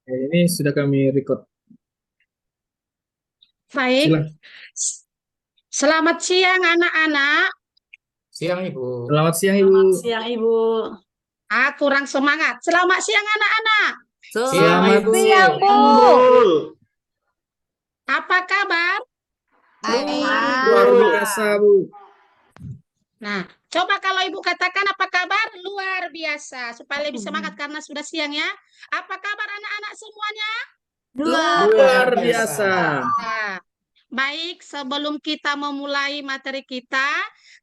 Ini sudah kami record. Baik, Silakan. selamat siang anak-anak. Siang Ibu. Selamat siang, Ibu. Siang Ibu. Kurang semangat. Selamat siang anak-anak. Selamat Ibu. Siang Bu. Apa kabar? Luar biasa, Bu. Nah, coba kalau Ibu katakan apa kabar? Luar biasa. Supaya lebih semangat karena sudah siang ya. Apa kabar anak-anak semuanya? Luar biasa. Nah, baik, sebelum kita memulai materi kita,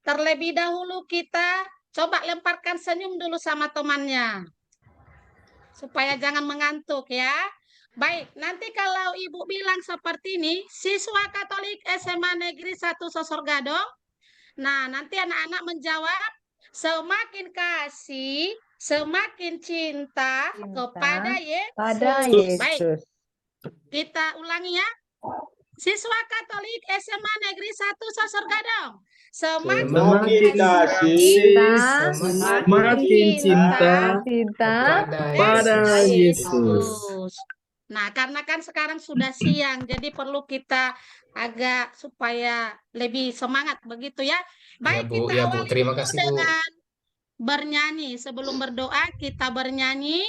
terlebih dahulu kita coba lemparkan senyum dulu sama temannya. Supaya jangan mengantuk ya. Baik, nanti kalau Ibu bilang seperti ini, siswa Katolik SMA Negeri 1 Sosor Gadong. Nah, nanti anak-anak menjawab, semakin kasih, semakin cinta kepada Yesus. Baik, kita ulangi ya. Siswa Katolik SMA Negeri 1 Sosor Gadong. Semakin kasih, semakin cinta pada Yesus. Nah, karena kan sekarang sudah siang, jadi perlu kita agak supaya lebih semangat begitu ya. Baik, Bu. kita Ya, Bu. awali Terima dulu kasih, Bu. dengan bernyanyi. Sebelum berdoa, kita bernyanyi.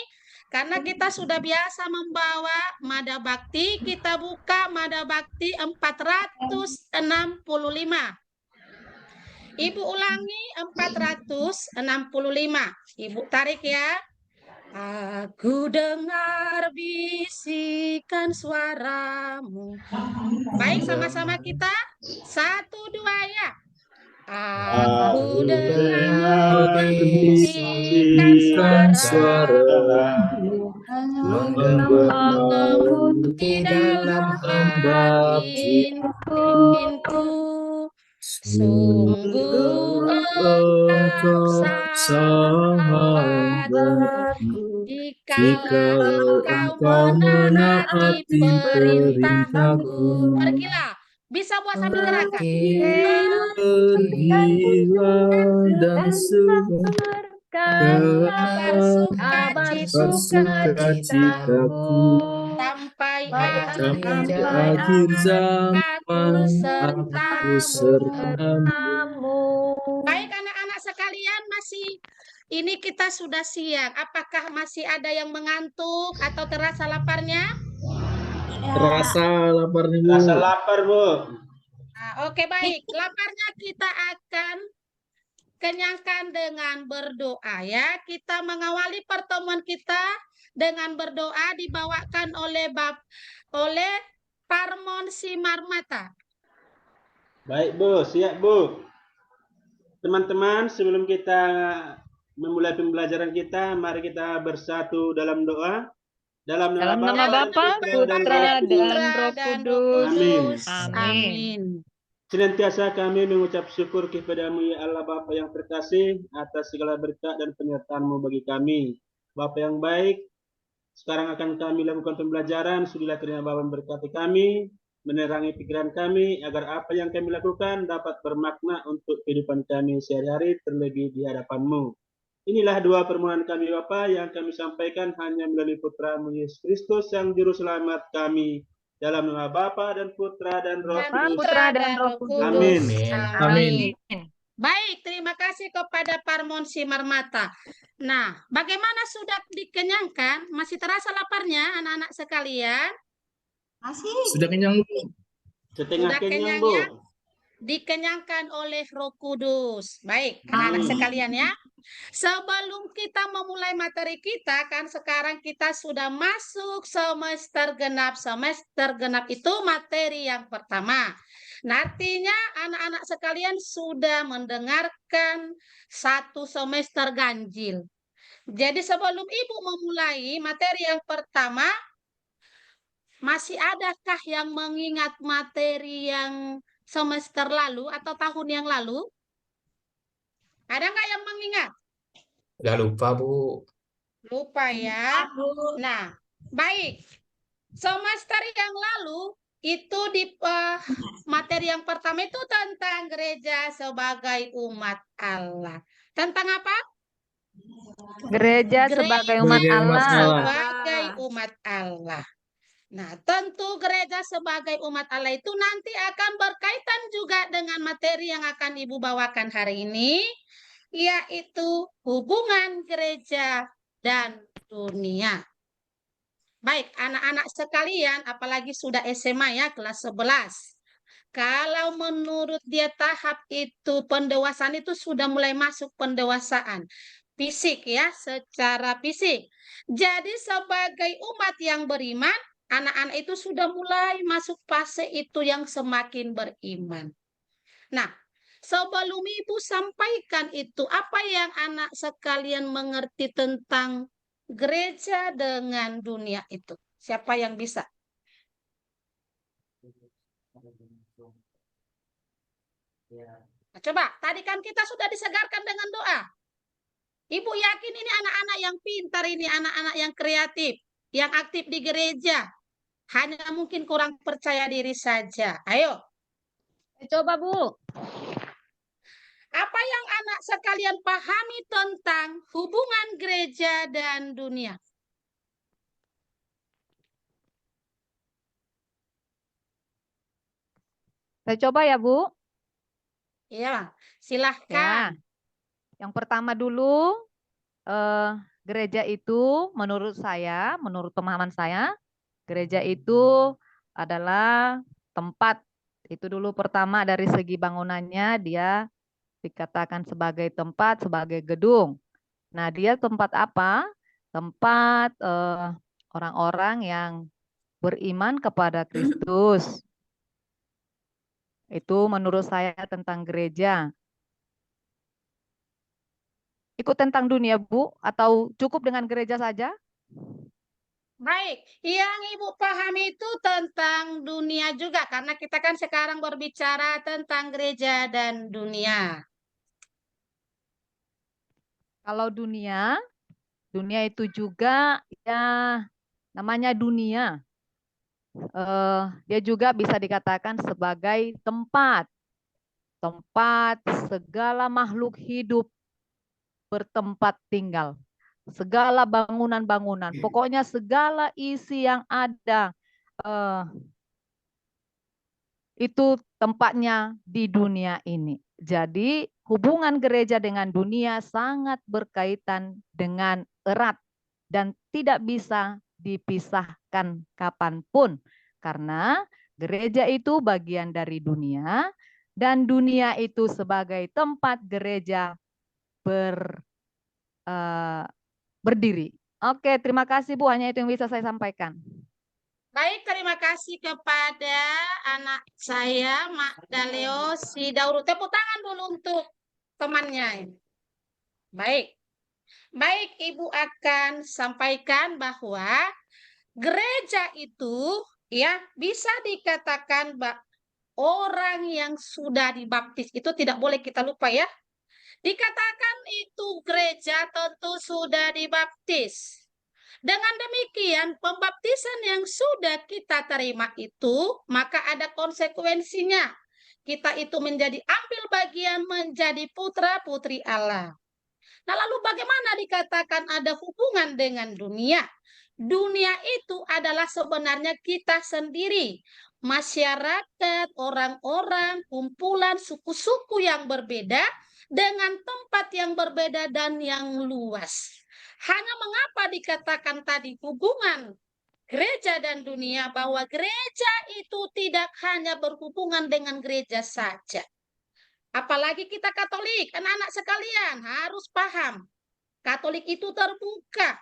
Karena kita sudah biasa membawa Mada Bakti, kita buka Mada Bakti 465. Ibu ulangi 465. Ibu tarik ya. Aku dengar bisikan suaramu. Baik, sama-sama kita. 1, 2 ya. Aku dengar bisikan suaramu. Menggembut di dalam batinku. Sungguh engkau sahabatku, jika engkau menaati perintahku. Pergilah, bisa buat sambil gerakan. Pergilah dan bersukacitaku Sampai akhir zaman aku sertamu. Baik anak-anak sekalian, ini kita sudah siang. Apakah masih ada yang mengantuk atau terasa laparnya? Terasa lapar nih, Bu. Rasa lapar, Bu. Oke, baik. Laparnya kita akan kenyangkan dengan berdoa ya. Kita mengawali pertemuan kita dengan berdoa dibawakan oleh Parmon Simarmata. Baik, Bu. Siap, Bu. Teman-teman, sebelum kita memulai pembelajaran kita, mari kita bersatu dalam doa. Dalam nama Bapa, Putra, dan Roh Kudus. Amin. Senantiasa kami mengucap syukur kepada-Mu ya Allah Bapa yang terkasih atas segala berkat dan penyertaan-Mu bagi kami. Bapa yang baik, sekarang akan kami lakukan pembelajaran. Sudilah kiranya Bapa memberkati kami, menerangi pikiran kami, agar apa yang kami lakukan dapat bermakna untuk kehidupan kami sehari-hari, terlebih di hadapan-Mu. Inilah doa permohonan kami Bapa yang kami sampaikan hanya melalui Putra-Mu Yesus Kristus yang juru selamat kami. Dalam nama Bapa dan Putra dan Roh Kudus. Amin. Amin. Baik, terima kasih kepada Parmon Simarmata. Nah, bagaimana sudah dikenyangkan? Masih terasa laparnya anak-anak sekalian? Sudah kenyang, Bu. Setengah Sudah kenyang, kenyang Bu. ya? Dikenyangkan oleh Roh Kudus. Baik, anak-anak sekalian ya. Sebelum kita memulai materi kita, kan sekarang kita sudah masuk semester genap. Semester genap itu materi yang pertama. Nantinya anak-anak sekalian sudah mendengarkan 1 semester ganjil. Jadi sebelum Ibu memulai materi yang pertama, masih adakah yang mengingat materi yang semester lalu atau tahun yang lalu? Ada nggak yang mengingat? Udah lupa, Bu. Lupa ya. Nah, baik. Semester yang lalu itu di materi yang pertama itu tentang gereja sebagai umat Allah. Tentang apa? Gereja sebagai umat Gereja Sebagai umat Allah. Allah. sebagai umat Allah. Nah, tentu gereja sebagai umat Allah itu nanti akan berkaitan juga dengan materi yang akan Ibu bawakan hari ini, yaitu hubungan gereja dan dunia. Baik, anak-anak sekalian, apalagi sudah SMA ya, kelas 11. Kalau menurut dia tahap itu pendewasaan itu sudah mulai masuk pendewasaan fisik ya, secara fisik. Jadi sebagai umat yang beriman, anak-anak itu sudah mulai masuk fase itu yang semakin beriman. Nah, sebelum Ibu sampaikan itu, apa yang anak sekalian mengerti tentang gereja dengan dunia itu? Siapa yang bisa? Nah, coba, tadi kan kita sudah disegarkan dengan doa. Ibu yakin ini anak-anak yang pintar, ini anak-anak yang kreatif, yang aktif di gereja. Hanya mungkin kurang percaya diri saja. Ayo. Coba Bu. Apa yang anak sekalian pahami tentang hubungan gereja dan dunia? Saya coba ya Bu. Iya, Ya. silahkan. Yang pertama dulu, gereja itu menurut saya, menurut pemahaman saya, gereja itu adalah tempat. Itu dulu pertama dari segi bangunannya dia dikatakan sebagai tempat, sebagai gedung. Nah, dia tempat apa? Tempat orang-orang yang beriman kepada Kristus. Itu menurut saya tentang gereja. Ikut tentang dunia, Bu? Atau cukup dengan gereja saja? Baik, yang Ibu pahami itu tentang dunia juga, karena kita kan sekarang berbicara tentang gereja dan dunia. Kalau dunia itu juga ya namanya dunia. Dia juga bisa dikatakan sebagai tempat segala makhluk hidup bertempat tinggal. Segala bangunan-bangunan, pokoknya segala isi yang ada itu tempatnya di dunia ini. Jadi hubungan gereja dengan dunia sangat berkaitan dengan erat dan tidak bisa dipisahkan kapanpun. Karena gereja itu bagian dari dunia dan dunia itu sebagai tempat gereja berdiri. Oke, terima kasih Bu. Hanya itu yang bisa saya sampaikan. Baik, terima kasih kepada anak saya, Mak Daleo Sidauru. Tepuk tangan dulu untuk temannya. Baik. Baik, Ibu akan sampaikan bahwa gereja itu ya bisa dikatakan orang yang sudah dibaptis. Itu tidak boleh kita lupa ya. Dikatakan itu gereja tentu sudah dibaptis. Dengan demikian, pembaptisan yang sudah kita terima itu, maka ada konsekuensinya. Kita itu menjadi ambil bagian menjadi putra-putri Allah. Nah, lalu bagaimana dikatakan ada hubungan dengan dunia? Dunia itu adalah sebenarnya kita sendiri. Masyarakat, orang-orang, kumpulan suku-suku yang berbeda dengan tempat yang berbeda dan yang luas. Hanya mengapa dikatakan tadi hubungan gereja dan dunia, bahwa gereja itu tidak hanya berhubungan dengan gereja saja. Apalagi kita Katolik, anak-anak sekalian harus paham. Katolik itu terbuka,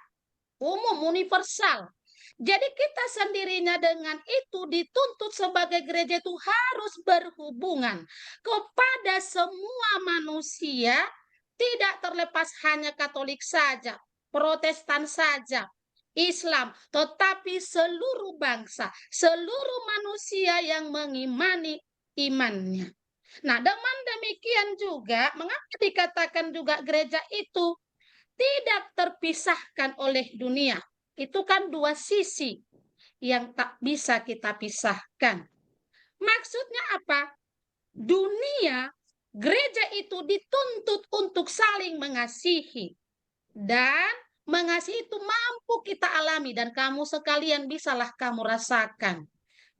umum, universal. Jadi kita sendirinya dengan itu dituntut sebagai gereja itu harus berhubungan kepada semua manusia, tidak terlepas hanya Katolik saja, Protestan saja, Islam, tetapi seluruh bangsa, seluruh manusia yang mengimani imannya. Nah, dengan demikian juga, mengapa dikatakan juga gereja itu tidak terpisahkan oleh dunia? Itu kan dua sisi yang tak bisa kita pisahkan. Maksudnya apa? Dunia, gereja itu dituntut untuk saling mengasihi. Dan mengasihi itu mampu kita alami dan kamu sekalian bisalah kamu rasakan.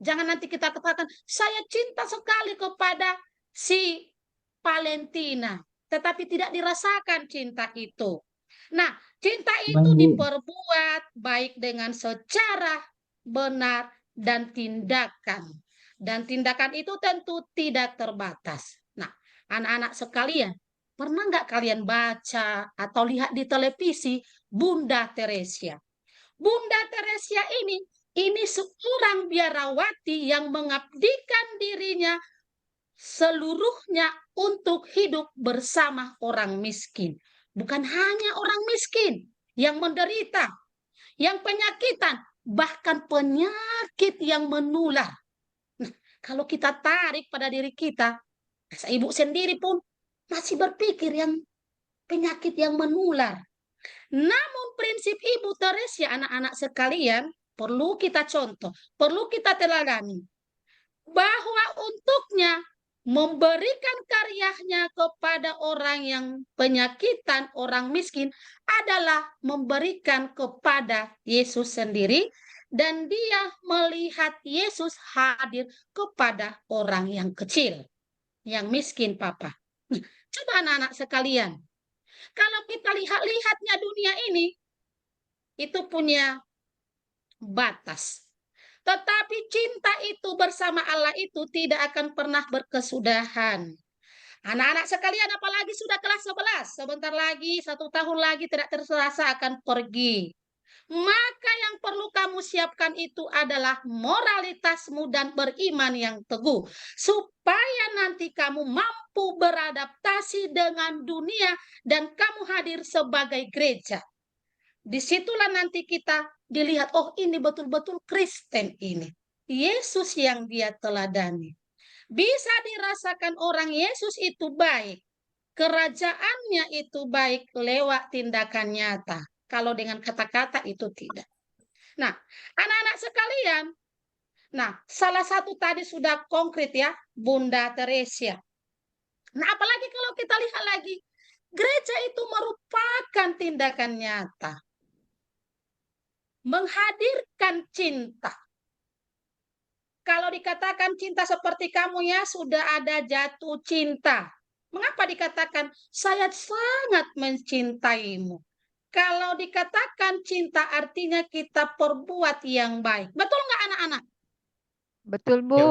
Jangan nanti kita katakan, saya cinta sekali kepada si Valentina, tetapi tidak dirasakan cinta itu. Nah, cinta itu Bu. diperbuat baik dengan secara benar dan tindakan. Dan tindakan itu tentu tidak terbatas. Nah, anak-anak sekalian, pernah nggak kalian baca atau lihat di televisi Bunda Teresia? Bunda Teresia ini seorang biarawati yang mengabdikan dirinya seluruhnya untuk hidup bersama orang miskin. Bukan hanya orang miskin yang menderita, yang penyakitan, bahkan penyakit yang menular. Nah, kalau kita tarik pada diri kita, ibu sendiri pun masih berpikir yang penyakit yang menular. Namun prinsip Ibu Teresia, anak-anak sekalian, perlu kita contoh, perlu kita teladani, bahwa untuknya memberikan karyanya kepada orang yang penyakitan, orang miskin, adalah memberikan kepada Yesus sendiri, dan dia melihat Yesus hadir kepada orang yang kecil, yang miskin, Papa. Coba anak-anak sekalian, kalau kita lihatnya dunia ini, itu punya batas. Tetapi cinta itu bersama Allah itu tidak akan pernah berkesudahan. Anak-anak sekalian, apalagi sudah kelas 11, sebentar lagi, 1 tahun lagi tidak terasa akan pergi. Maka yang perlu kamu siapkan itu adalah moralitasmu dan beriman yang teguh, supaya nanti kamu mampu beradaptasi dengan dunia dan kamu hadir sebagai gereja. Disitulah nanti kita dilihat, oh ini betul-betul Kristen ini. Yesus yang dia teladani. Bisa dirasakan orang Yesus itu baik. Kerajaannya itu baik lewat tindakan nyata. Kalau dengan kata-kata itu tidak. Nah, anak-anak sekalian, nah salah satu tadi sudah konkret ya, Bunda Teresia. Nah, apalagi kalau kita lihat lagi, gereja itu merupakan tindakan nyata. Menghadirkan cinta. Kalau dikatakan cinta seperti kamu ya, sudah ada jatuh cinta. Mengapa dikatakan saya sangat mencintaimu? Kalau dikatakan cinta artinya kita perbuat yang baik. Betul nggak anak-anak? Betul, Ya, Bu. Bu.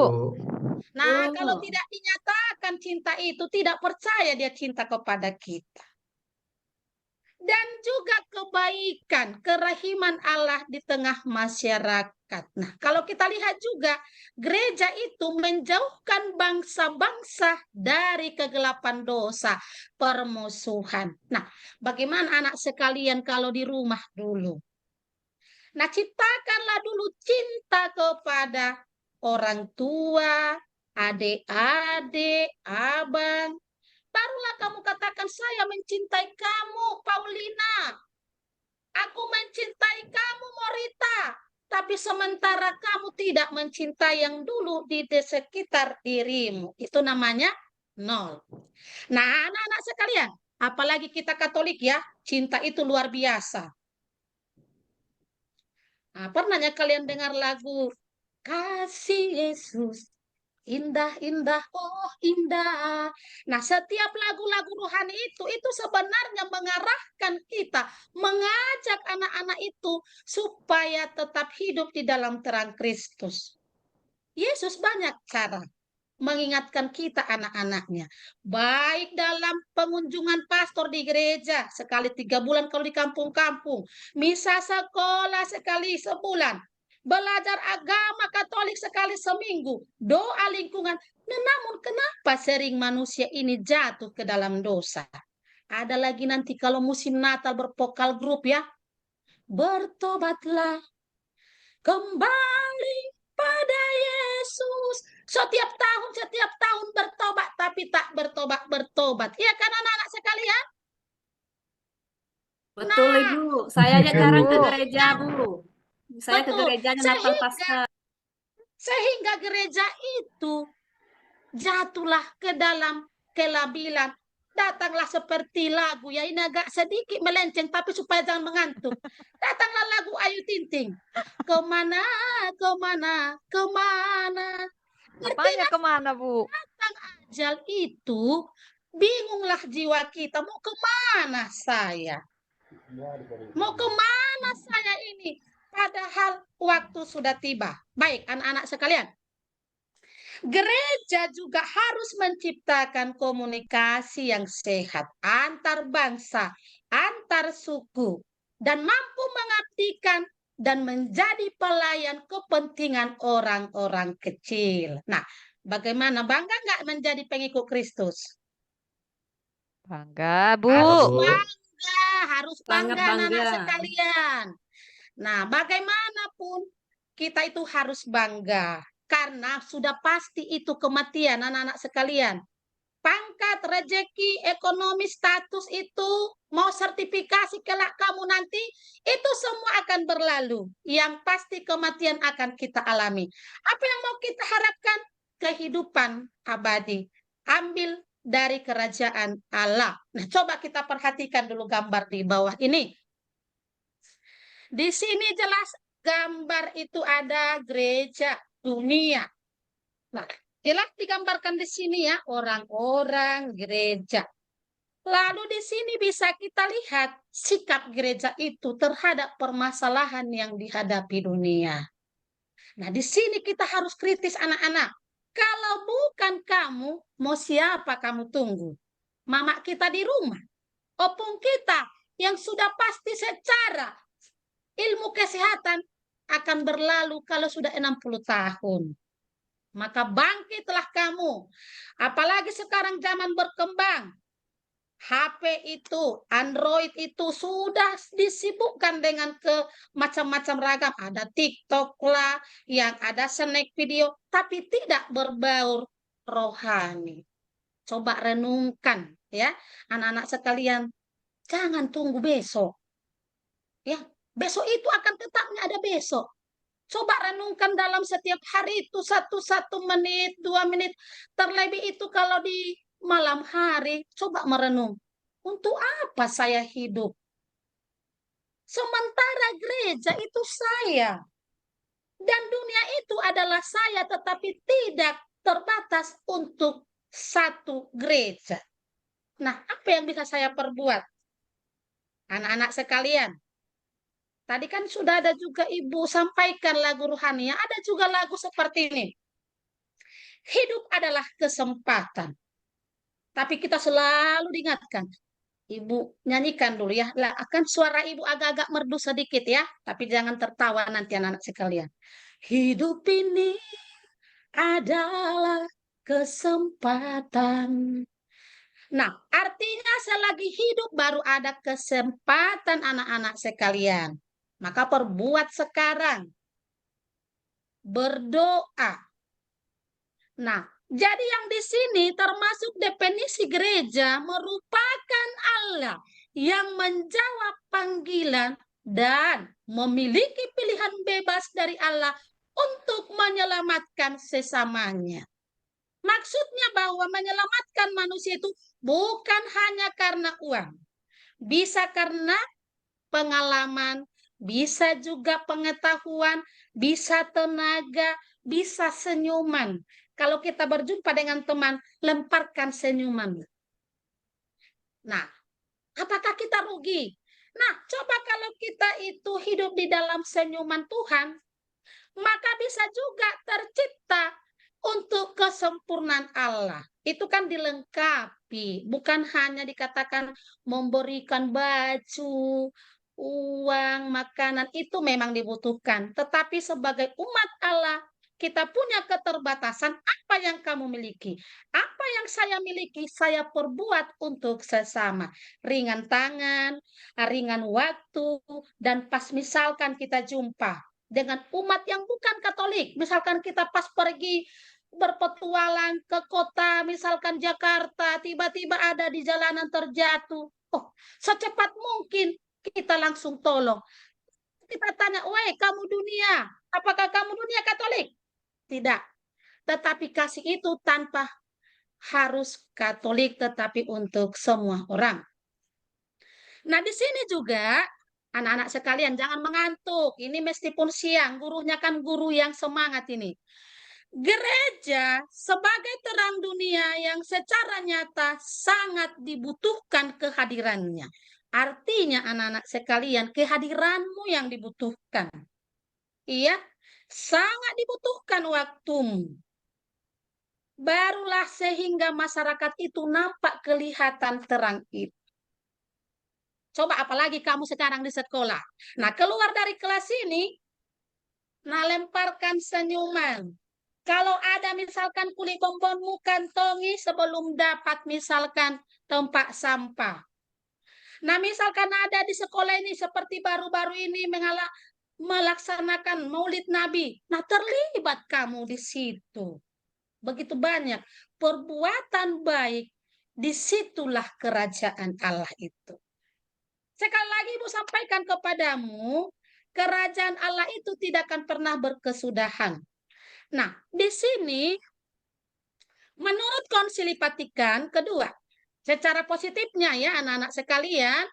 Nah, kalau tidak dinyatakan cinta itu, tidak percaya dia cinta kepada kita. Dan juga kebaikan, kerahiman Allah di tengah masyarakat. Nah, kalau kita lihat juga, gereja itu menjauhkan bangsa-bangsa dari kegelapan dosa, permusuhan. Nah, bagaimana anak sekalian kalau di rumah dulu? Nah, ciptakanlah dulu cinta kepada orang tua, adik-adik, abang. Barulah kamu katakan, saya mencintai kamu, Paulina. Aku mencintai kamu, Morita. Tapi sementara kamu tidak mencintai yang dulu di sekitar dirimu. Itu namanya nol. Nah, anak-anak sekalian, apalagi kita Katolik ya, cinta itu luar biasa. Nah, pernahnya kalian dengar lagu Kasih Yesus, indah-indah, oh indah. Nah, setiap lagu-lagu rohani itu sebenarnya mengarahkan kita, mengajak anak-anak itu supaya tetap hidup di dalam terang Kristus. Yesus banyak cara mengingatkan kita anak-anaknya. Baik dalam pengunjungan pastor di gereja, sekali 3 bulan kalau di kampung-kampung. Misa sekolah sekali sebulan. Belajar agama Katolik sekali seminggu. Doa lingkungan. Nah, namun kenapa sering manusia ini jatuh ke dalam dosa? Ada lagi nanti kalau musim Natal bervokal grup ya. Bertobatlah kembali pada Yesus. Setiap tahun bertobat, tapi tak bertobat. Iya kan anak-anak sekalian? Betul, Nah, Ibu. Saya aja jarang ke Bu. gereja, Bu. Saya ke betul. gerejanya Natal Pasca. Sehingga gereja itu jatuhlah ke dalam kelabilan. Datanglah seperti lagu ya, ini agak sedikit melenceng tapi supaya jangan mengantuk. Datanglah lagu Ayu Ting Ting. Kemana, kemana, kemana. Apanya kemana, Bu? Datang ajal itu, bingunglah jiwa kita. Mau kemana saya? Mau kemana saya ini? Padahal waktu sudah tiba. Baik, anak-anak sekalian. Gereja juga harus menciptakan komunikasi yang sehat antar bangsa, antar suku, dan mampu mengabdikan dan menjadi pelayan kepentingan orang-orang kecil. Nah, bagaimana? Bangga nggak menjadi pengikut Kristus? Bangga, Bu. Bangga, Harus Bu. bangga, harus Sangat bangga anak-anak bangga. sekalian. Nah, bagaimanapun kita itu harus bangga karena sudah pasti itu kematian anak-anak sekalian. Pangkat, rejeki, ekonomi, status itu, mau sertifikasi kelak kamu nanti, itu semua akan berlalu. Yang pasti kematian akan kita alami. Apa yang mau kita harapkan? Kehidupan abadi. Ambil dari kerajaan Allah. Nah, coba kita perhatikan dulu gambar di bawah ini. Di sini jelas gambar itu ada gereja dunia. Nah, jelas digambarkan di sini ya, orang-orang gereja. Lalu di sini bisa kita lihat sikap gereja itu terhadap permasalahan yang dihadapi dunia. Nah, di sini kita harus kritis anak-anak. Kalau bukan kamu, mau siapa kamu tunggu? Mama kita di rumah. Opung kita yang sudah pasti secara ilmu kesehatan akan berlalu kalau sudah 60 tahun. Maka bangkitlah kamu. Apalagi sekarang zaman berkembang. HP itu, Android itu sudah disibukkan dengan ke macam-macam ragam. Ada TikTok lah, yang ada snack video, tapi tidak berbaur rohani. Coba renungkan ya, anak-anak sekalian, jangan tunggu besok. Ya, besok itu akan tetapnya ada besok. Coba renungkan dalam setiap hari itu satu menit, 2 menit. Terlebih itu kalau di malam hari, coba merenung. Untuk apa saya hidup? Sementara gereja itu saya. Dan dunia itu adalah saya, tetapi tidak terbatas untuk satu gereja. Nah, apa yang bisa saya perbuat? Anak-anak sekalian, tadi kan sudah ada juga Ibu sampaikan lagu rohani. Ada juga lagu seperti ini. Hidup adalah kesempatan. Tapi kita selalu diingatkan. Ibu nyanyikan dulu ya. Lah, akan suara Ibu agak-agak merdu sedikit ya. Tapi jangan tertawa nanti anak-anak sekalian. Hidup ini adalah kesempatan. Nah, artinya selagi hidup baru ada kesempatan anak-anak sekalian. Maka perbuat sekarang. Berdoa. Nah, jadi yang di sini termasuk definisi gereja merupakan Allah yang menjawab panggilan dan memiliki pilihan bebas dari Allah untuk menyelamatkan sesamanya. Maksudnya bahwa menyelamatkan manusia itu bukan hanya karena uang. Bisa karena pengalaman, bisa juga pengetahuan, bisa tenaga, bisa senyuman. Kalau kita berjumpa dengan teman, lemparkan senyuman. Nah, apakah kita rugi? Nah, coba kalau kita itu hidup di dalam senyuman Tuhan, maka bisa juga tercipta untuk kesempurnaan Allah. Itu kan dilengkapi, bukan hanya dikatakan memberikan baju, uang, makanan, itu memang dibutuhkan. Tetapi sebagai umat Allah, kita punya keterbatasan. Apa yang kamu miliki? Apa yang saya miliki, saya perbuat untuk sesama. Ringan tangan, ringan waktu, dan pas misalkan kita jumpa dengan umat yang bukan Katolik. Misalkan kita pas pergi berpetualang ke kota, misalkan Jakarta, tiba-tiba ada di jalanan terjatuh. Oh, secepat mungkin kita langsung tolong. Kita tanya, "Woi, kamu dunia, apakah kamu dunia Katolik?" Tidak. Tetapi kasih itu tanpa harus Katolik, tetapi untuk semua orang. Nah, di sini juga anak-anak sekalian jangan mengantuk. Ini meskipun siang, gurunya kan guru yang semangat ini. Gereja sebagai terang dunia yang secara nyata sangat dibutuhkan kehadirannya. Artinya anak-anak sekalian, kehadiranmu yang dibutuhkan. Iya, sangat dibutuhkan waktumu. Barulah sehingga masyarakat itu nampak kelihatan terang itu. Coba apalagi kamu sekarang di sekolah. Nah, keluar dari kelas ini, nah lemparkan senyuman. Kalau ada misalkan kulit bonbonmu kantongi sebelum dapat misalkan tempat sampah. Nah, misalkan ada di sekolah ini seperti baru-baru ini melaksanakan Maulid Nabi. Nah, terlibat kamu di situ. Begitu banyak perbuatan baik, disitulah kerajaan Allah itu. Sekali lagi Ibu sampaikan kepadamu, kerajaan Allah itu tidak akan pernah berkesudahan. Nah, di sini menurut Konsili Vatikan kedua, secara positifnya ya anak-anak sekalian,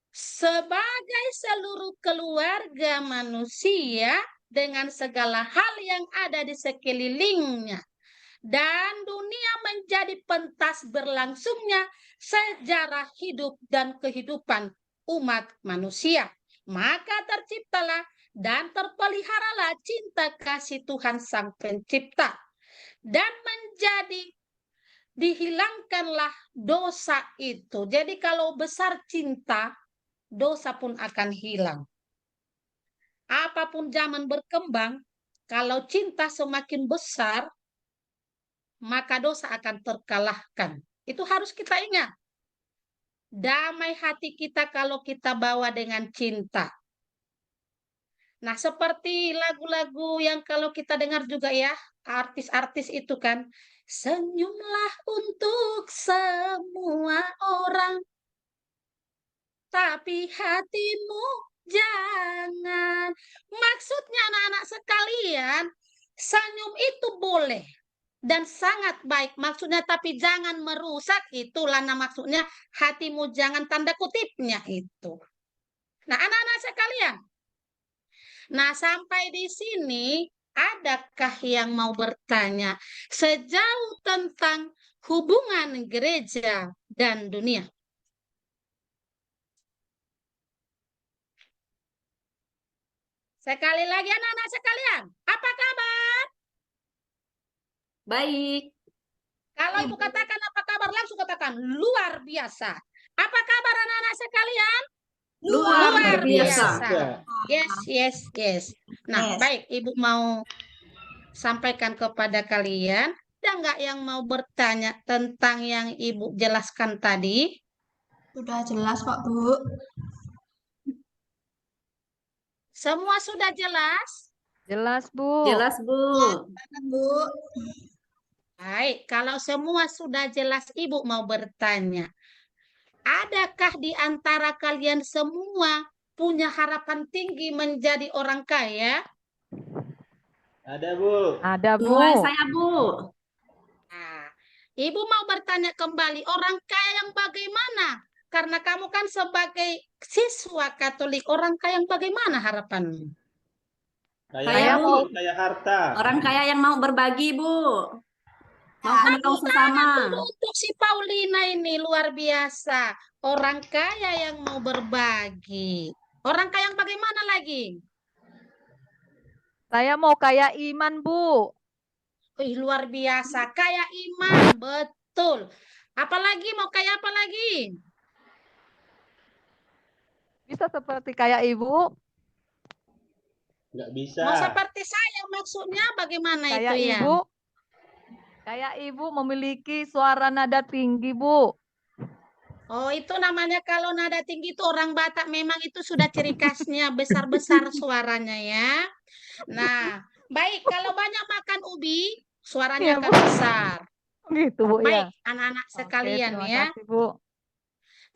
sebagai seluruh keluarga manusia dengan segala hal yang ada di sekelilingnya, dan dunia menjadi pentas berlangsungnya sejarah hidup dan kehidupan umat manusia. Maka terciptalah dan terpeliharalah cinta kasih Tuhan Sang Pencipta. Dan dihilangkanlah dosa itu. Jadi kalau besar cinta, dosa pun akan hilang. Apapun zaman berkembang, kalau cinta semakin besar, maka dosa akan terkalahkan. Itu harus kita ingat. Damai hati kita kalau kita bawa dengan cinta. Nah, seperti lagu-lagu yang kalau kita dengar juga ya, artis-artis itu kan, senyumlah untuk semua orang, tapi hatimu jangan. Maksudnya anak-anak sekalian, senyum itu boleh dan sangat baik maksudnya, tapi jangan merusak. Itulah maksudnya hatimu jangan, tanda kutipnya itu. Nah, anak-anak sekalian, nah sampai di sini adakah yang mau bertanya sejauh tentang hubungan gereja dan dunia? Sekali lagi anak-anak sekalian, apa kabar? Baik. Kalau Ibu katakan apa kabar, langsung katakan luar biasa. Apa kabar anak-anak sekalian? Luar biasa. Yes. Nah, baik, Ibu mau sampaikan kepada kalian. Ada nggak yang mau bertanya tentang yang Ibu jelaskan tadi? Sudah jelas kok, Bu. Semua sudah jelas? Jelas, Bu. Jelas, Bu. Bu. Baik, kalau semua sudah jelas, Ibu mau bertanya. Adakah di antara kalian semua punya harapan tinggi menjadi orang kaya? Ada, Bu. Ada, Bu. Mulai saya, Bu. Nah, Ibu mau bertanya kembali, orang kaya yang bagaimana? Karena kamu kan sebagai siswa Katolik, orang kaya yang bagaimana harapanmu? Kaya Bu. kaya harta. Orang kaya yang mau berbagi, Bu. Mau menolong sesama. Untuk si Paulina ini luar biasa. Orang kaya yang mau berbagi. Orang kaya yang bagaimana lagi? Saya mau kaya iman, Bu. Wih, luar biasa. Kaya iman, betul. Apalagi mau kaya apa lagi? Bisa seperti kaya Ibu. Nggak bisa. Mau seperti saya, maksudnya bagaimana Kaya itu ya? Ibu. Kaya Ibu memiliki suara nada tinggi, Bu. Oh, itu namanya kalau nada tinggi itu orang Batak, memang itu sudah ciri khasnya, besar-besar suaranya ya. Nah, baik, kalau banyak makan ubi, suaranya Iya, akan Bu. besar. Gitu, Bu, ya. Baik, anak-anak Oke, sekalian terima ya. kasih, Bu.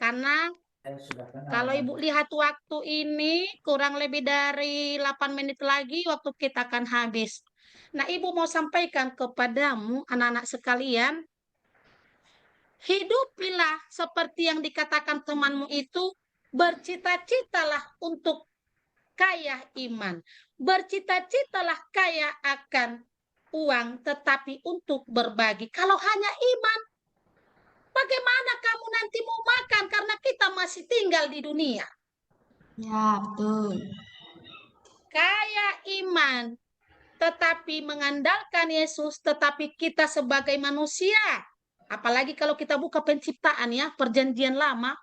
Karena kalau Ibu lihat waktu ini kurang lebih dari 8 menit lagi waktu kita akan habis. Nah, Ibu mau sampaikan kepadamu anak-anak sekalian, hidupilah seperti yang dikatakan temanmu itu, bercita-citalah untuk kaya iman, bercita-citalah kaya akan uang, tetapi untuk berbagi. Kalau hanya iman, bagaimana kamu nanti mau makan karena kita masih tinggal di dunia? Ya, betul. Kaya iman, tetapi mengandalkan Yesus, tetapi kita sebagai manusia, apalagi kalau kita buka penciptaan ya, perjanjian lama,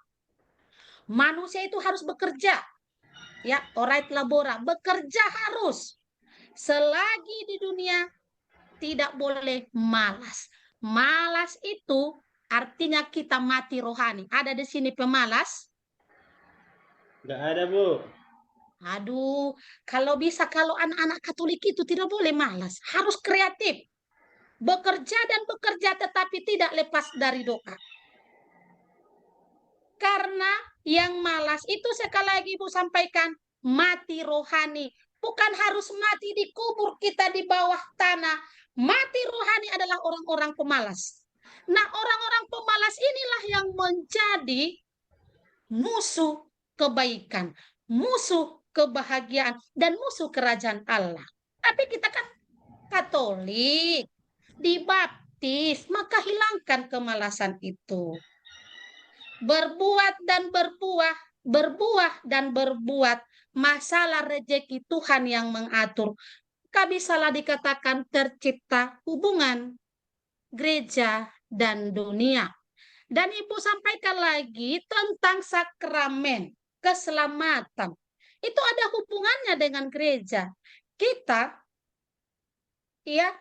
manusia itu harus bekerja. Ya, orait labora, bekerja harus. Selagi di dunia tidak boleh malas. Malas itu artinya kita mati rohani. Ada di sini pemalas? Nggak ada, Bu. Aduh, kalau bisa kalau anak-anak Katolik itu tidak boleh malas, harus kreatif. Bekerja dan bekerja tetapi tidak lepas dari doa. Karena yang malas itu sekali lagi Ibu sampaikan, mati rohani. Bukan harus mati di kubur kita di bawah tanah. Mati rohani adalah orang-orang pemalas. Nah, orang-orang pemalas inilah yang menjadi musuh kebaikan, musuh kebahagiaan, dan musuh kerajaan Allah. Tapi kita kan Katolik, dibaptis, maka hilangkan kemalasan itu. Berbuat dan berbuah, berbuah dan berbuat, masalah rejeki Tuhan yang mengatur. Bisalah dikatakan tercipta hubungan gereja dan dunia. Dan Ibu sampaikan lagi tentang sakramen, keselamatan. Itu ada hubungannya dengan gereja. Kita ya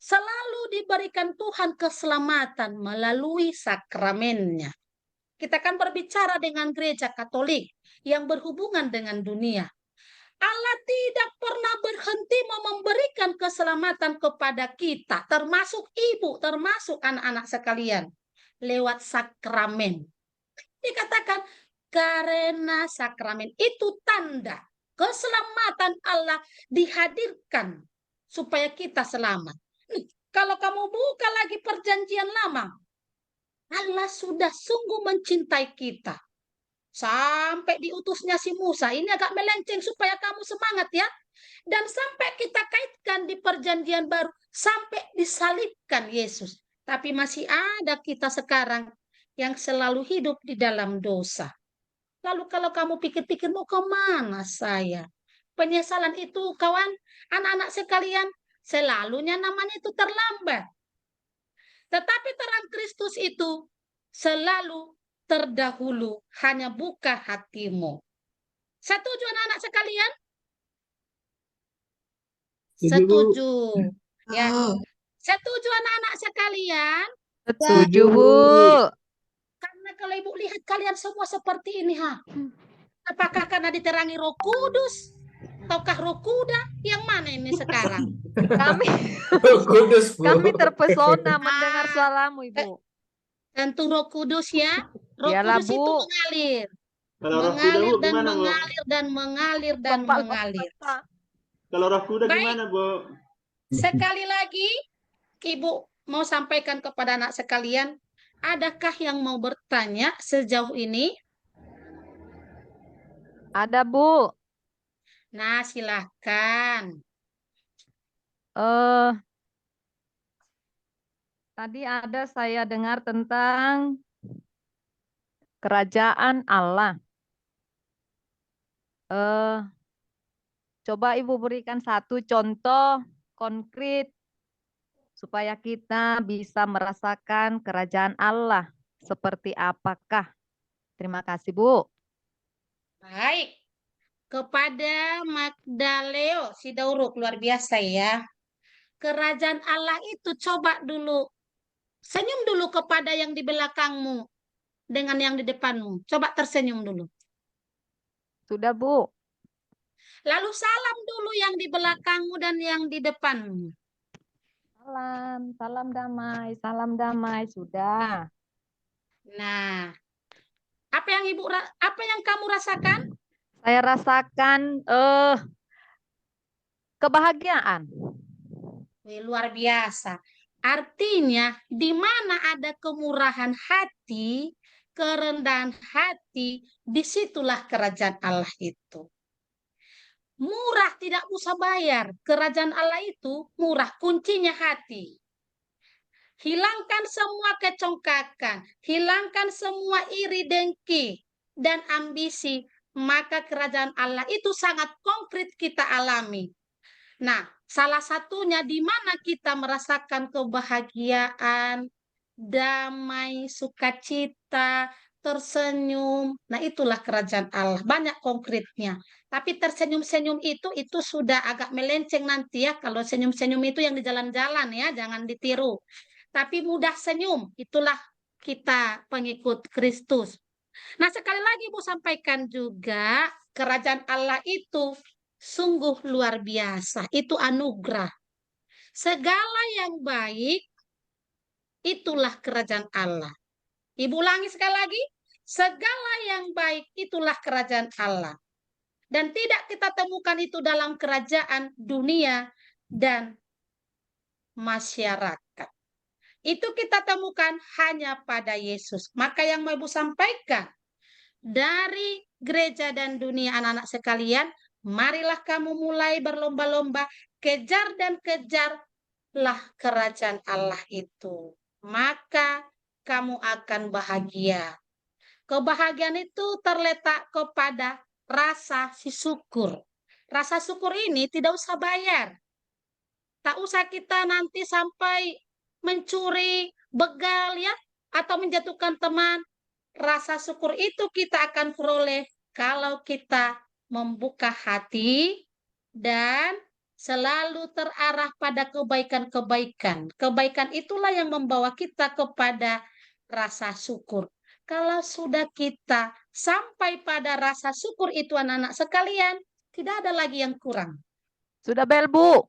selalu diberikan Tuhan keselamatan melalui sakramennya. Kita kan berbicara dengan gereja Katolik yang berhubungan dengan dunia. Allah tidak pernah berhenti memberikan keselamatan kepada kita, termasuk ibu, termasuk anak-anak sekalian, lewat sakramen. Dikatakan karena sakramen itu tanda keselamatan Allah dihadirkan supaya kita selamat. Kalau kamu buka lagi perjanjian lama, Allah sudah sungguh mencintai kita. Sampai diutusnya si Musa. Ini agak melenceng supaya kamu semangat ya. Dan sampai kita kaitkan di perjanjian baru. Sampai disalibkan Yesus. Tapi masih ada kita sekarang yang selalu hidup di dalam dosa. Lalu kalau kamu pikir-pikir mau kemana saya? Penyesalan itu kawan, anak-anak sekalian, selalunya namanya itu terlambat. Tetapi terang Kristus itu selalu terdahulu, hanya buka hatimu. Setuju anak-anak sekalian? Setuju. Ya. Setuju anak-anak sekalian? Setuju, Bu. Karena kalau Ibu lihat kalian semua seperti ini, apakah karena diterangi Roh Kudus? Ataukah Roh Kuda? Yang mana ini sekarang? Kami Kudus, Bu. kami terpesona mendengar suaramu, Ibu. Tentu Roh Kudus ya. Roh Iyalah, Kudus itu Bu. mengalir. Kalau roh kuda, Bu, Mengalir dan gimana, Bu? mengalir dan mengalir dan mengalir. Kalau roh kuda Baik. gimana, Bu? Sekali lagi, Ibu mau sampaikan kepada anak sekalian, adakah yang mau bertanya sejauh ini? Ada, Bu. Nah, silahkan. Tadi ada saya dengar tentang kerajaan Allah. Coba Ibu berikan satu contoh konkret supaya kita bisa merasakan kerajaan Allah seperti apakah. Terima kasih, Bu. Baik. Kepada Magdaleo Sidauruk, luar biasa ya. Kerajaan Allah itu coba dulu. Senyum dulu kepada yang di belakangmu dengan yang di depanmu. Coba tersenyum dulu. Sudah, Bu. Lalu salam dulu yang di belakangmu dan yang di depanmu. Salam damai, sudah. Nah, apa yang kamu rasakan? Saya rasakan kebahagiaan. Wih, luar biasa. Artinya, di mana ada kemurahan hati, kerendahan hati, disitulah kerajaan Allah itu. Murah, tidak usah bayar. Kerajaan Allah itu murah, kuncinya hati. Hilangkan semua kecongkakan, hilangkan semua iri dengki dan ambisi, maka kerajaan Allah itu sangat konkret kita alami. Nah, salah satunya di mana kita merasakan kebahagiaan, damai, sukacita, tersenyum. Nah, itulah kerajaan Allah. Banyak konkretnya. Tapi tersenyum-senyum itu sudah agak melenceng nanti ya. Kalau senyum-senyum itu yang di jalan-jalan ya, jangan ditiru. Tapi mudah senyum, itulah kita pengikut Kristus. Nah, sekali lagi Ibu sampaikan juga, kerajaan Allah itu sungguh luar biasa. Itu anugerah. Segala yang baik, itulah kerajaan Allah. Ibu ulangi sekali lagi, segala yang baik, itulah kerajaan Allah. Dan tidak kita temukan itu dalam kerajaan dunia dan masyarakat. Itu kita temukan hanya pada Yesus. Maka yang mau Ibu sampaikan, dari gereja dan dunia anak-anak sekalian, marilah kamu mulai berlomba-lomba, kejar dan kejarlah kerajaan Allah itu. Maka kamu akan bahagia. Kebahagiaan itu terletak kepada rasa syukur. Rasa syukur ini tidak usah bayar. Tak usah kita nanti sampai mencuri, begal ya, atau menjatuhkan teman. Rasa syukur itu kita akan peroleh kalau kita membuka hati dan selalu terarah pada kebaikan-kebaikan. Kebaikan itulah yang membawa kita kepada rasa syukur. Kalau sudah kita sampai pada rasa syukur itu anak-anak sekalian, tidak ada lagi yang kurang. Sudah bel, Bu.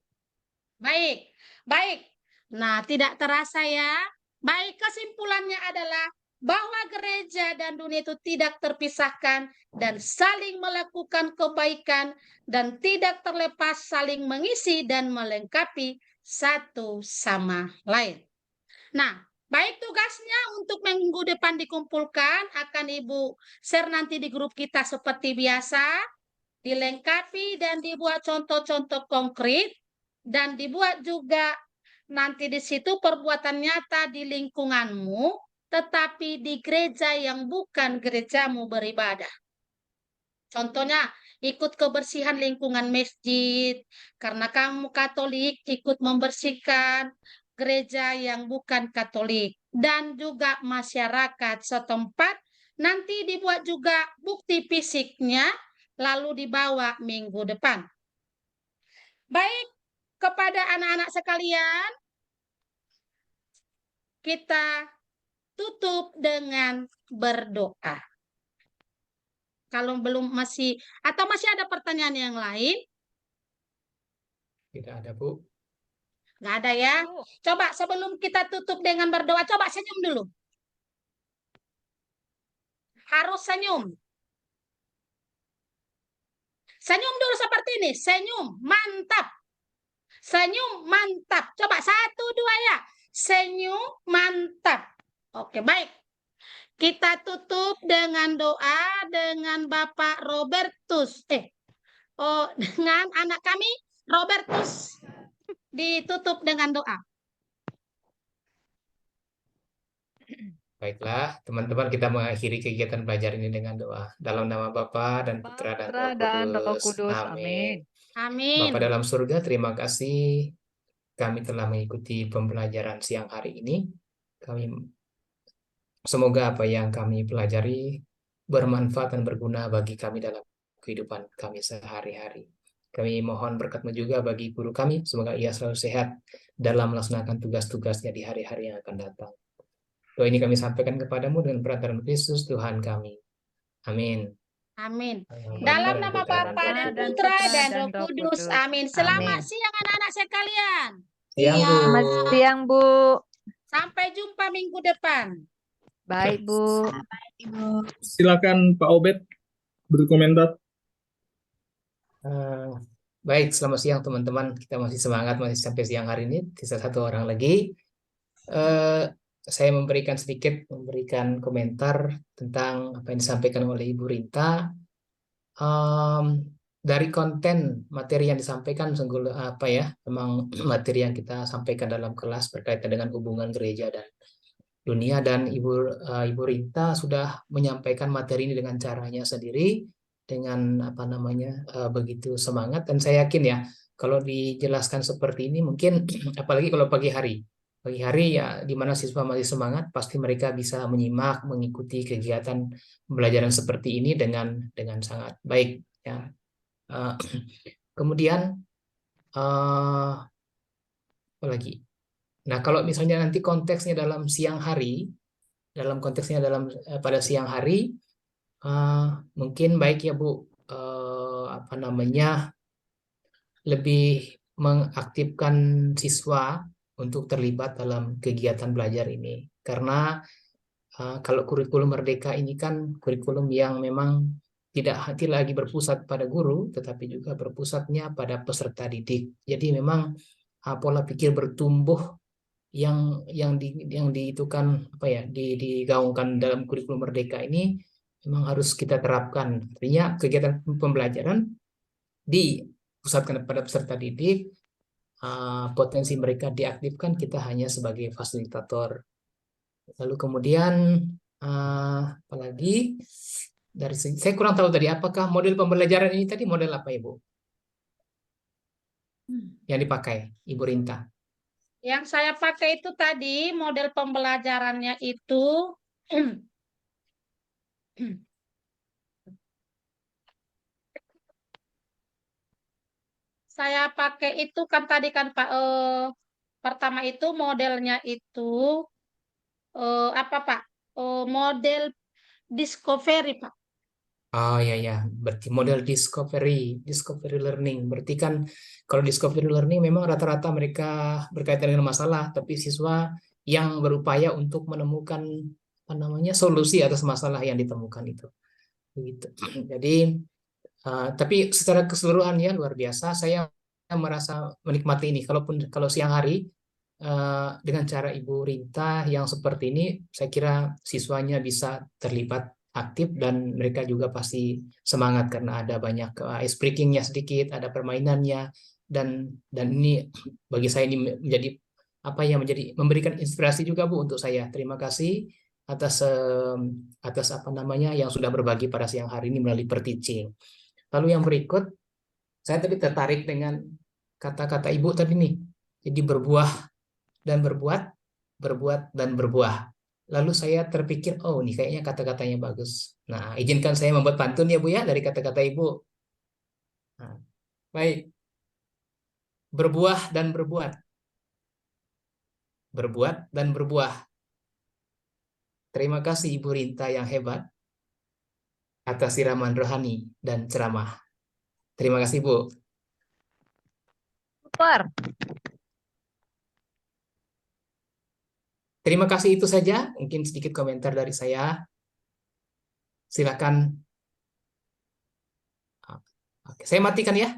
Baik, baik. Nah, tidak terasa ya. Baik, kesimpulannya adalah bahwa gereja dan dunia itu tidak terpisahkan dan saling melakukan kebaikan dan tidak terlepas saling mengisi dan melengkapi satu sama lain. Nah, baik, tugasnya untuk minggu depan dikumpulkan akan Ibu share nanti di grup kita seperti biasa, dilengkapi dan dibuat contoh-contoh konkret dan dibuat juga nanti di situ perbuatan nyata di lingkunganmu, tetapi di gereja yang bukan gerejamu beribadah. Contohnya, ikut kebersihan lingkungan masjid, karena kamu Katolik ikut membersihkan gereja yang bukan Katolik. Dan juga masyarakat setempat, nanti dibuat juga bukti fisiknya, lalu dibawa minggu depan. Baik, kepada anak-anak sekalian, kita tutup dengan berdoa. Kalau belum masih ada pertanyaan yang lain? Tidak ada, Bu. Nggak ada ya? Coba sebelum kita tutup dengan berdoa, coba senyum dulu. Harus senyum. Senyum dulu seperti ini. Senyum, mantap. Senyum, mantap. Coba 1, 2 ya. Senyum, mantap. Oke, baik. Kita tutup dengan doa dengan Bapak Robertus. Dengan anak kami, Robertus. Ditutup dengan doa. Baiklah, teman-teman, kita mengakhiri kegiatan belajar ini dengan doa. Dalam nama Bapa dan Putra dan Roh Kudus. Amin. Amin. Bapa dalam surga, terima kasih kami telah mengikuti pembelajaran siang hari ini. Semoga apa yang kami pelajari bermanfaat dan berguna bagi kami dalam kehidupan kami sehari-hari. Kami mohon berkat-Mu juga bagi guru kami, semoga ia selalu sehat dalam melaksanakan tugas-tugasnya di hari-hari yang akan datang. Doa ini kami sampaikan kepadamu dengan perantaraan Kristus Tuhan kami. Amin. Amin. Dalam nama Bapa dan Putra dan Roh Kudus. Amin. Selamat siang anak-anak sekalian. Selamat siang, Bu. Sampai jumpa minggu depan. Baik, Bu. Silakan Pak Obed berkomentar. Baik, selamat siang teman-teman. Kita masih semangat, masih sampai siang hari ini. Sisa 1 orang lagi. saya memberikan komentar tentang apa yang disampaikan oleh Ibu Rinta. Dari konten materi yang disampaikan apa ya, memang materi yang kita sampaikan dalam kelas berkaitan dengan hubungan gereja dan dunia, dan Ibu Rinta sudah menyampaikan materi ini dengan caranya sendiri, dengan apa namanya begitu semangat, dan saya yakin ya kalau dijelaskan seperti ini mungkin apalagi kalau pagi hari ya di mana siswa masih semangat, pasti mereka bisa menyimak mengikuti kegiatan pembelajaran seperti ini dengan sangat baik ya. Kemudian apa lagi? Nah, kalau misalnya nanti konteksnya dalam siang hari, pada siang hari, mungkin baik ya Bu, apa namanya, lebih mengaktifkan siswa untuk terlibat dalam kegiatan belajar ini. Karena kalau kurikulum Merdeka ini kan kurikulum yang memang tidak lagi berpusat pada guru, tetapi juga berpusatnya pada peserta didik. Jadi memang pola pikir bertumbuh yang diitukan apa ya digaungkan dalam kurikulum Merdeka ini memang harus kita terapkan. Artinya kegiatan pembelajaran dipusatkan pada peserta didik, potensi mereka diaktifkan, kita hanya sebagai fasilitator. Lalu kemudian apalagi dari saya kurang tahu tadi apakah model pembelajaran ini tadi model apa Ibu yang dipakai Ibu Rinta? Yang saya pakai itu tadi model pembelajarannya itu saya pakai itu kan tadi kan Pak, pertama itu modelnya itu apa Pak? Model discovery Pak. Oh ya, berarti model discovery learning. Berarti kan kalau discovery learning memang rata-rata mereka berkaitan dengan masalah, tapi siswa yang berupaya untuk menemukan apa namanya solusi atas masalah yang ditemukan itu. Begitu. Jadi tapi secara keseluruhan ya luar biasa. Saya merasa menikmati ini. Kalau siang hari dengan cara Ibu Rinta yang seperti ini, saya kira siswanya bisa terlibat aktif dan mereka juga pasti semangat karena ada banyak ice breakingnya sedikit, ada permainannya, dan ini bagi saya ini menjadi apa ya memberikan inspirasi juga Bu untuk saya. Terima kasih atas apa namanya yang sudah berbagi pada siang hari ini melalui per-teaching. Lalu yang berikut, saya tadi tertarik dengan kata-kata Ibu tadi nih. Jadi berbuah dan berbuat, berbuat dan berbuah. Lalu saya terpikir, oh ini kayaknya kata-katanya bagus. Nah, izinkan saya membuat pantun ya Bu ya dari kata-kata Ibu. Nah, baik. Berbuah dan berbuat. Berbuat dan berbuah. Terima kasih Ibu Rinta yang hebat atas siraman rohani dan ceramah. Terima kasih Bu. Super. Terima kasih, itu saja. Mungkin sedikit komentar dari saya. Silakan. Oke, saya matikan ya.